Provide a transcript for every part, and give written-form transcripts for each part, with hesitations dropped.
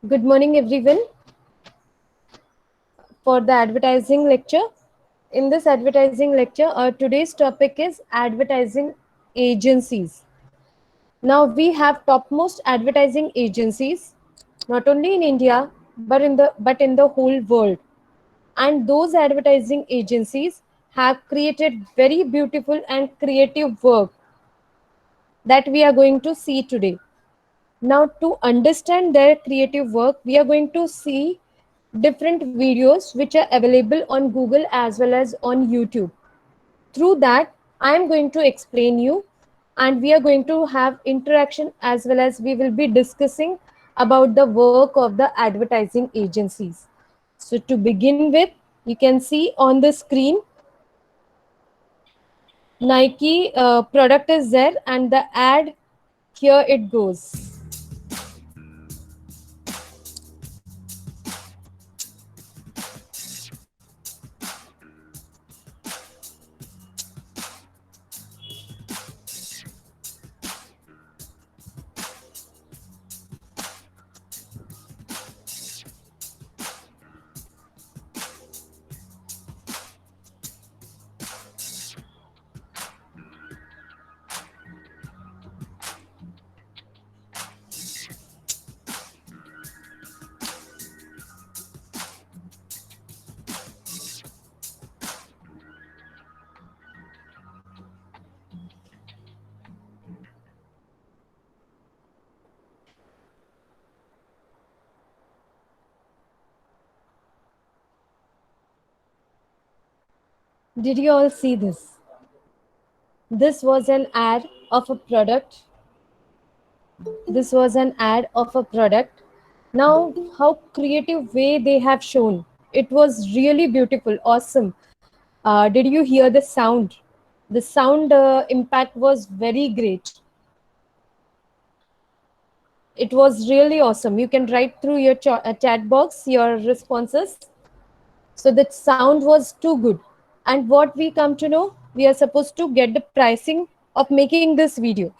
Good morning, everyone, for the advertising lecture. In this advertising lecture, our today's topic is advertising agencies. Now, we have topmost advertising agencies, not only in India but in the whole world. And those advertising agencies have created very beautiful and creative work that we are going to see today. Now, to understand their creative work, we are going to see different videos which are available on Google as well as on YouTube. Through that, I am going to explain you, and we are going to have interaction as well as we will be discussing about the work of the advertising agencies. So, to begin with, you can see on the screen Nike product is there, and the ad here it goes. Did you all see this? This was an ad of a product. This was an ad of a product. Now, how creative way they have shown. It was really beautiful, awesome. Did you hear the sound? The sound impact was very great. It was really awesome. You can write through your chat box your responses. So the sound was too good. And what we come to know, we are supposed to get the pricing of making this video.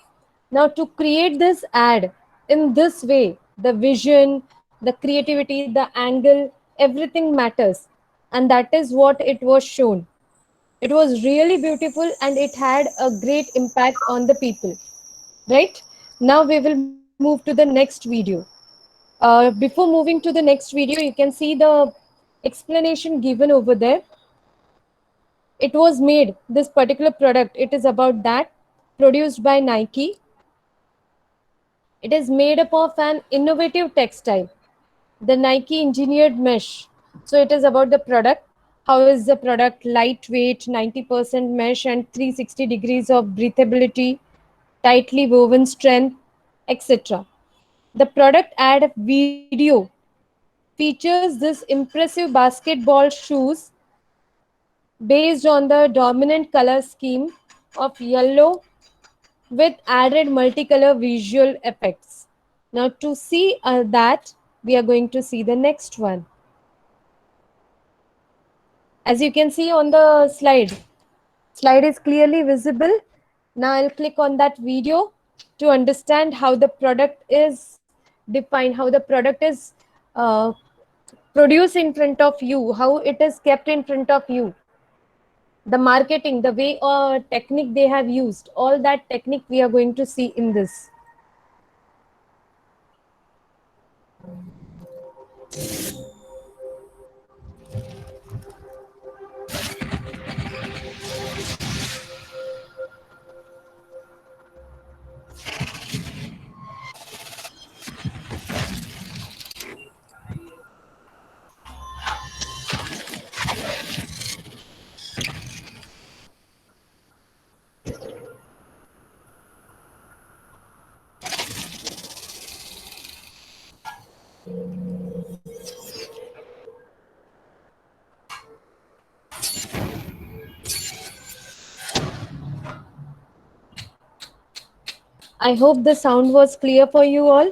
Now, to create this ad in this way, the vision, the creativity, the angle, everything matters. And that is what it was shown. It was really beautiful and it had a great impact on the people. Right? Now, we will move to the next video. Before moving to the next video, you can see the explanation given over there. It was made, this particular product, it is about that, produced by Nike. It is made up of an innovative textile, the Nike engineered mesh. So it is about the product. How is the product? Lightweight, 90% mesh and 360 degrees of breathability, tightly woven strength, etc. The product ad video features this impressive basketball shoes based on the dominant color scheme of yellow with added multicolor visual effects. Now, to see that, we are going to see the next one. As you can see on the slide is clearly visible. Now, I'll click on that video to understand how the product is defined, how the product is uh, produced in front of you, how it is kept in front of you, the marketing, the way or technique they have used, all that technique we are going to see in this. I hope the sound was clear for you all.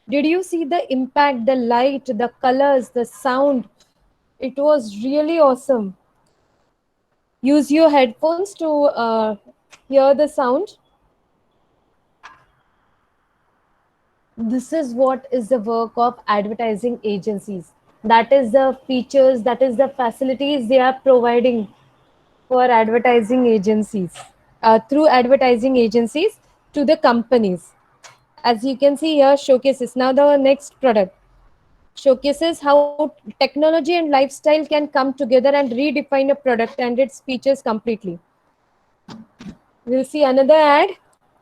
Did you see the impact, the light, the colors, the sound? It was really awesome. Use your headphones to hear the sound. This is what is the work of advertising agencies. That is the features, that is the facilities they are providing for advertising agencies, through advertising agencies to the companies. As you can see here, showcases. Now the next product showcases how technology and lifestyle can come together and redefine a product and its features completely. We'll see another ad.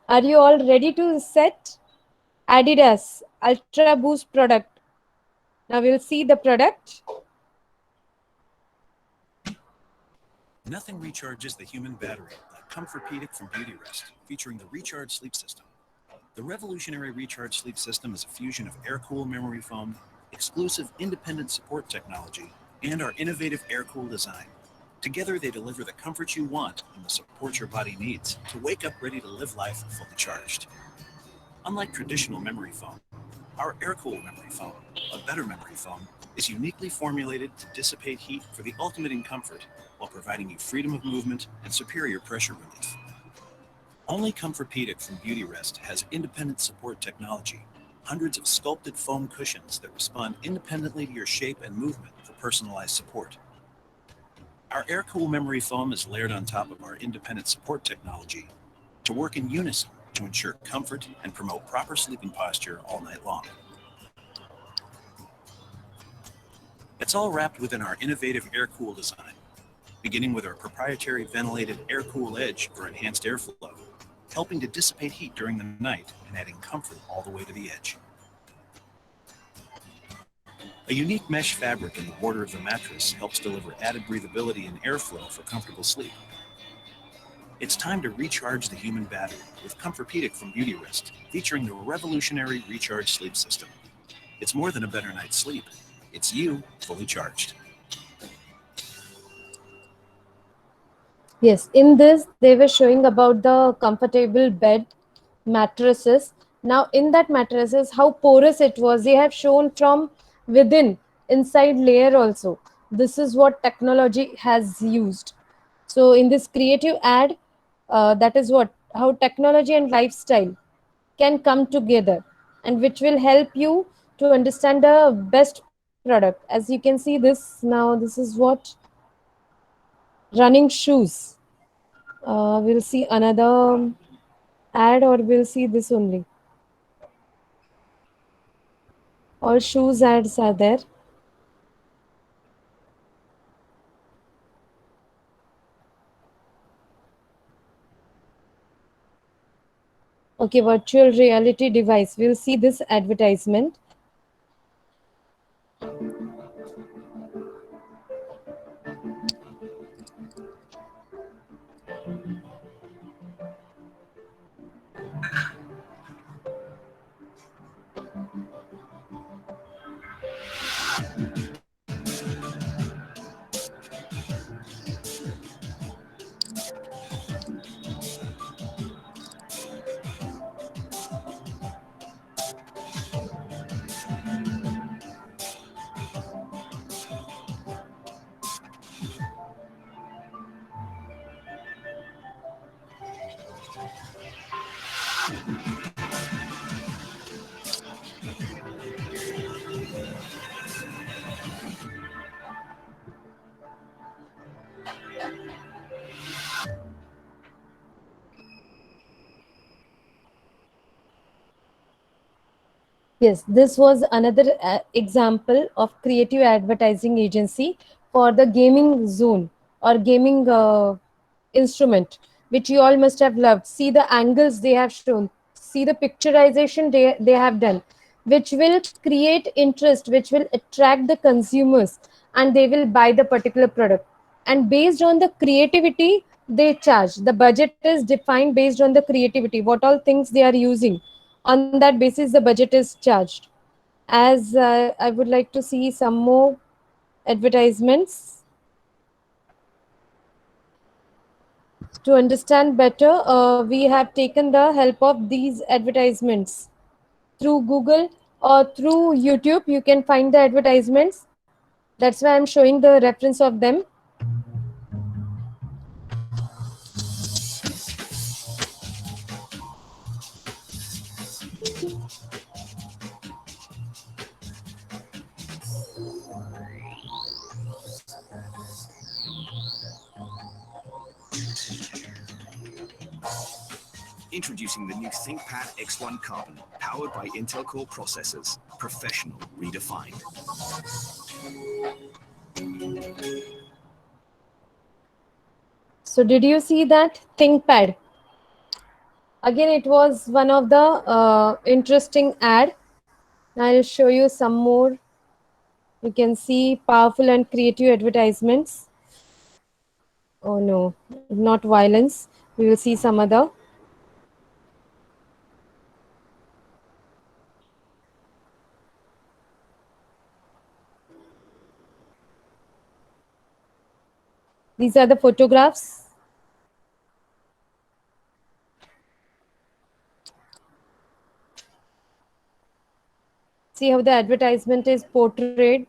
Are you all ready to set? Adidas Ultra Boost product. Now we'll see the product. Nothing recharges the human battery like Comfortpedic from Beautyrest, featuring the Recharge Sleep System. The revolutionary Recharge Sleep System is a fusion of air-cool memory foam, exclusive independent support technology, and our innovative air-cool design. Together, they deliver the comfort you want and the support your body needs to wake up ready to live life fully charged. Unlike traditional memory foam, our air-cool memory foam, a better memory foam, is uniquely formulated to dissipate heat for the ultimate in comfort while providing you freedom of movement and superior pressure relief. Only Comfortpedic from Beautyrest has independent support technology, hundreds of sculpted foam cushions that respond independently to your shape and movement for personalized support. Our air-cool memory foam is layered on top of our independent support technology to work in unison to ensure comfort and promote proper sleeping posture all night long. It's all wrapped within our innovative air-cool design, beginning with our proprietary ventilated air-cool edge for enhanced airflow, helping to dissipate heat during the night and adding comfort all the way to the edge. A unique mesh fabric in the border of the mattress helps deliver added breathability and airflow for comfortable sleep. It's time to recharge the human battery with Comfortpedic from Beautyrest, featuring the revolutionary Recharge Sleep System. It's more than a better night's sleep. It's you fully charged. Yes, in this they were showing about the comfortable bed mattresses. Now in that mattresses, how porous it was. They have shown from within, inside layer also. This is what technology has used. So in this creative ad, that is what how technology and lifestyle can come together, and which will help you to understand the best product. As you can see this now, this is what running shoes. We'll see another ad, or we'll see this only. All shoes ads are there. Okay, virtual reality device. We'll see this advertisement. Yes, this was another example of creative advertising agency for the gaming zone or gaming instrument, which you all must have loved. See the angles they have shown, see the picturization they have done, which will create interest, which will attract the consumers, and they will buy the particular product. And based on the creativity, they charge. The budget is defined based on the creativity, what all things they are using. On that basis, the budget is charged. As I would like to see some more advertisements to understand better. We have taken the help of these advertisements through Google or through YouTube. You can find the advertisements. That's why I'm showing the reference of them. Introducing the new ThinkPad X1 Carbon, powered by Intel Core processors. Professional redefined. So did you see that ThinkPad? Again, it was one of the interesting ad. I'll show you some more. You can see powerful and creative advertisements. Oh no, not violence. We will see some other. These are the photographs. See how the advertisement is portrayed.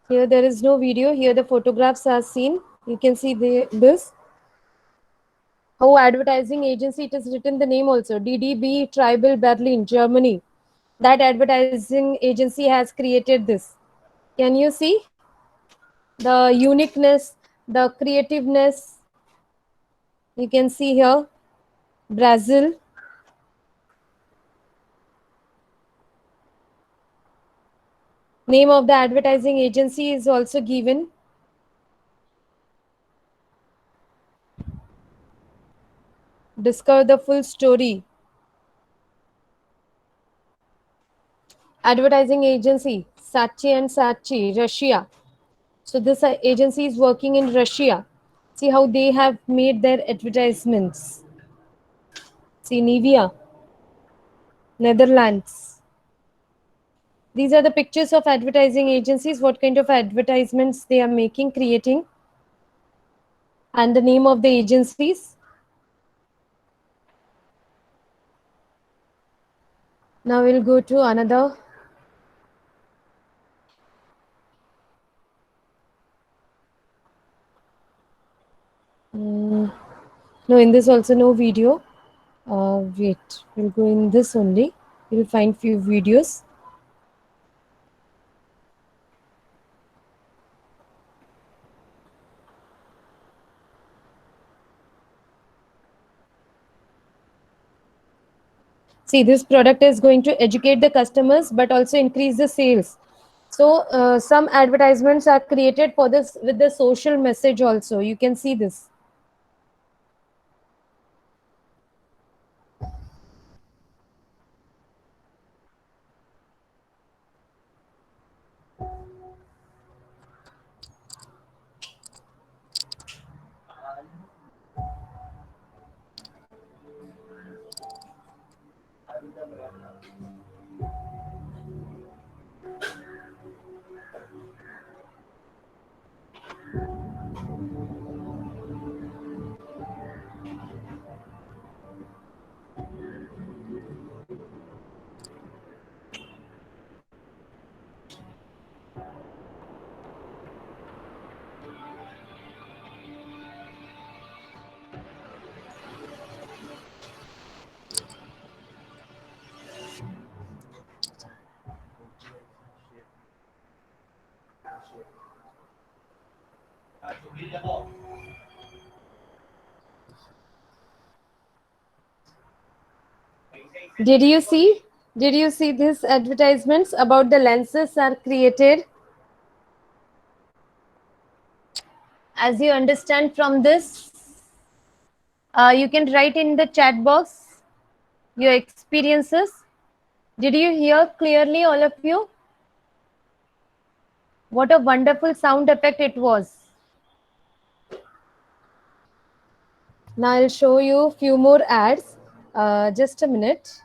Here there is no video. Here the photographs are seen. You can see this. How advertising agency, it is written the name also. DDB Tribal Berlin, Germany. That advertising agency has created this. Can you see the uniqueness, the creativeness? You can see here, Brazil. Name of the advertising agency is also given. Discover the full story. Advertising agency, Saatchi and Saatchi, Russia. So this agency is working in Russia. See how they have made their advertisements. See Nivea, Netherlands. These are the pictures of advertising agencies, what kind of advertisements they are making, creating, and the name of the agencies. Now we'll go to another. No, in this also no video. Wait, we'll go in this only. You'll find few videos. See, this product is going to educate the customers but also increase the sales. So some advertisements are created for this with the social message also. You can see this. Did you see? Did you see these advertisements about the lenses are created? As you understand from this, you can write in the chat box your experiences. Did you hear clearly, all of you? What a wonderful sound effect it was. Now I'll show you a few more ads. Just a minute.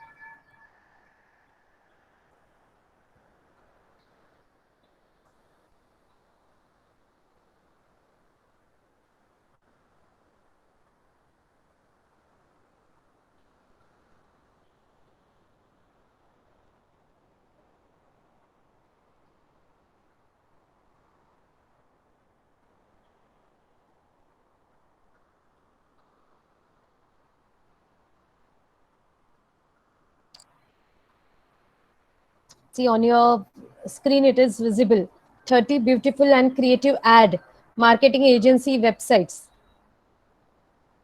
See on your screen, it is visible. 30 beautiful and creative ad marketing agency websites.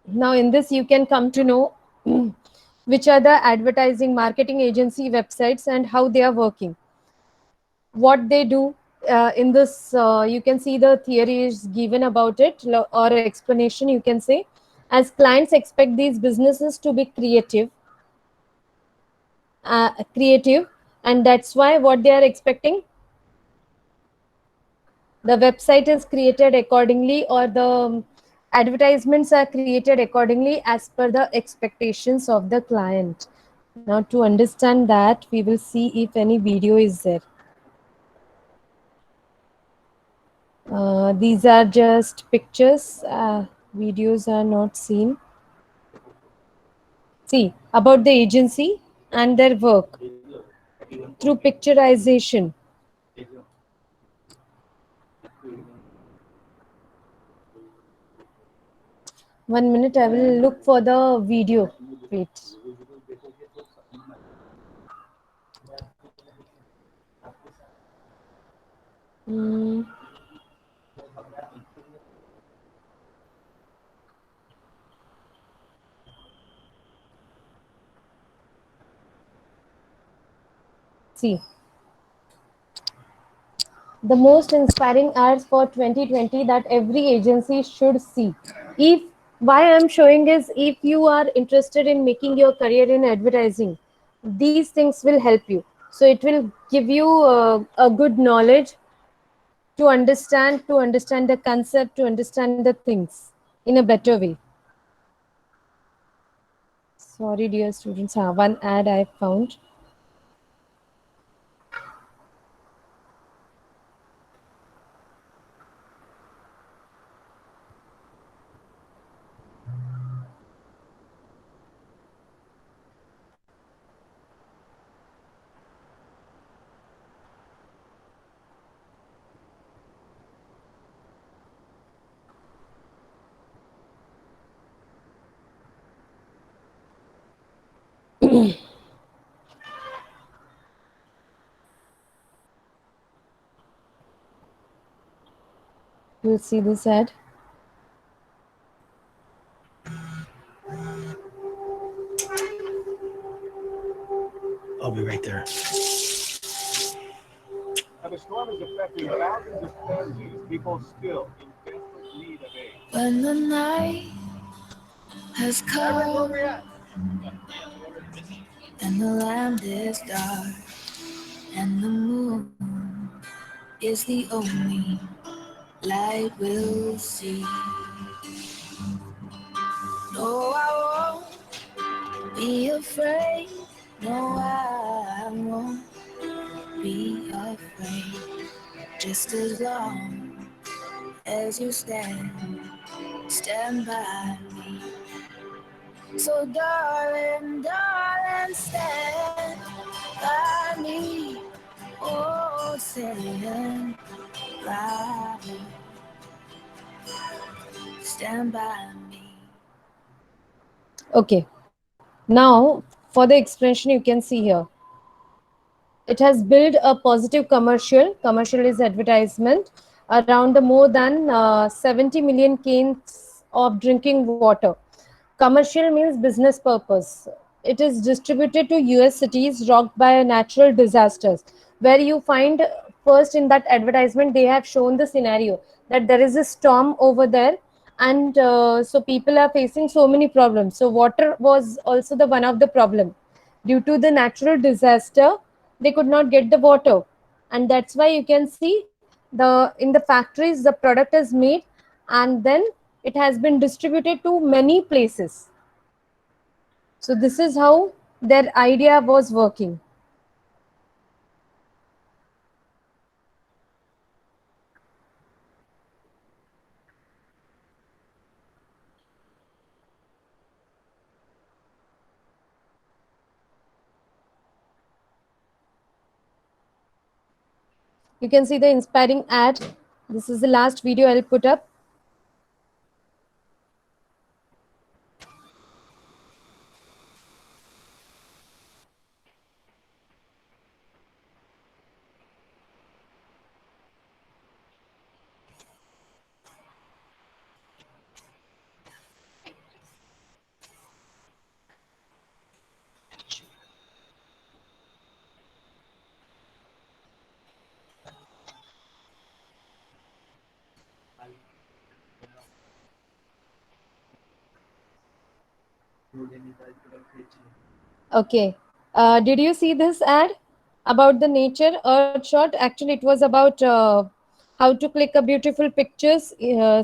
Now, in this, you can come to know which are the advertising marketing agency websites and how they are working. What they do in this, you can see the theory is given about it, or explanation, you can say. As clients expect these businesses to be creative, and that's why what they are expecting, the website is created accordingly, or the advertisements are created accordingly as per the expectations of the client. Now, to understand that, we will see if any video is there. These are just pictures, videos are not seen. See about the agency and their work through picturization. 1 minute, I will look for the video. Wait. Hmm. See, the most inspiring ads for 2020 that every agency should see. If why I'm showing is, if you are interested in making your career in advertising, these things will help you. So it will give you a good knowledge to understand the concept, to understand the things in a better way. Sorry, dear students. One ad I found. You'll see this ad. I'll be right there. Now, the storm is affecting thousands of families, people still in desperate need of aid. When the night has come and the land is dark and the moon is the only light we'll see. No, I won't be afraid. No, I won't be afraid. Just as long as you stand by me. So darling, darling, stand by me. Oh, stand by me. Stand by me. Okay. Now, for the expression, you can see here. It has built a positive commercial. Commercial is advertisement around the more than 70 million cans of drinking water. Commercial means business purpose. It is distributed to US cities rocked by natural disasters, where you find first in that advertisement they have shown the scenario that there is a storm over there, and so people are facing so many problems. So water was also the one of the problem. Due to the natural disaster, they could not get the water, and that's why you can see the in the factories the product is made, and then it has been distributed to many places. So this is how their idea was working. You can see the inspiring ad. This is the last video I'll put up. Okay. Did you see this ad about the nature earth shot? Actually, it was about how to click a beautiful pictures,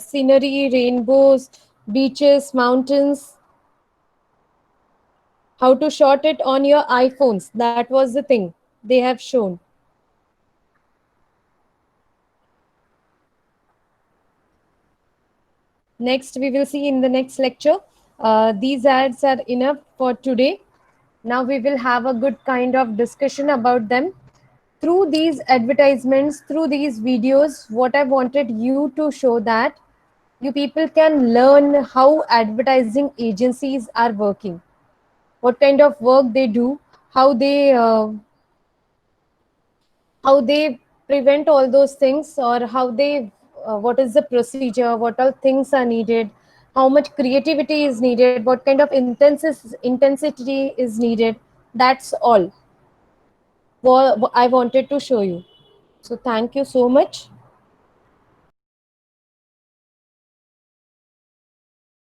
scenery, rainbows, beaches, mountains, how to shot it on your iPhones. That was the thing they have shown. Next, we will see in the next lecture. These ads are enough for today. Now we will have a good kind of discussion about them. Through these advertisements, through these videos, what I wanted you to show that you people can learn how advertising agencies are working, what kind of work they do, how they uh, how they prevent all those things, or how they what is the procedure, what all things are needed, how much creativity is needed, what kind of intensity is needed. That's all what I wanted to show you. So thank you so much.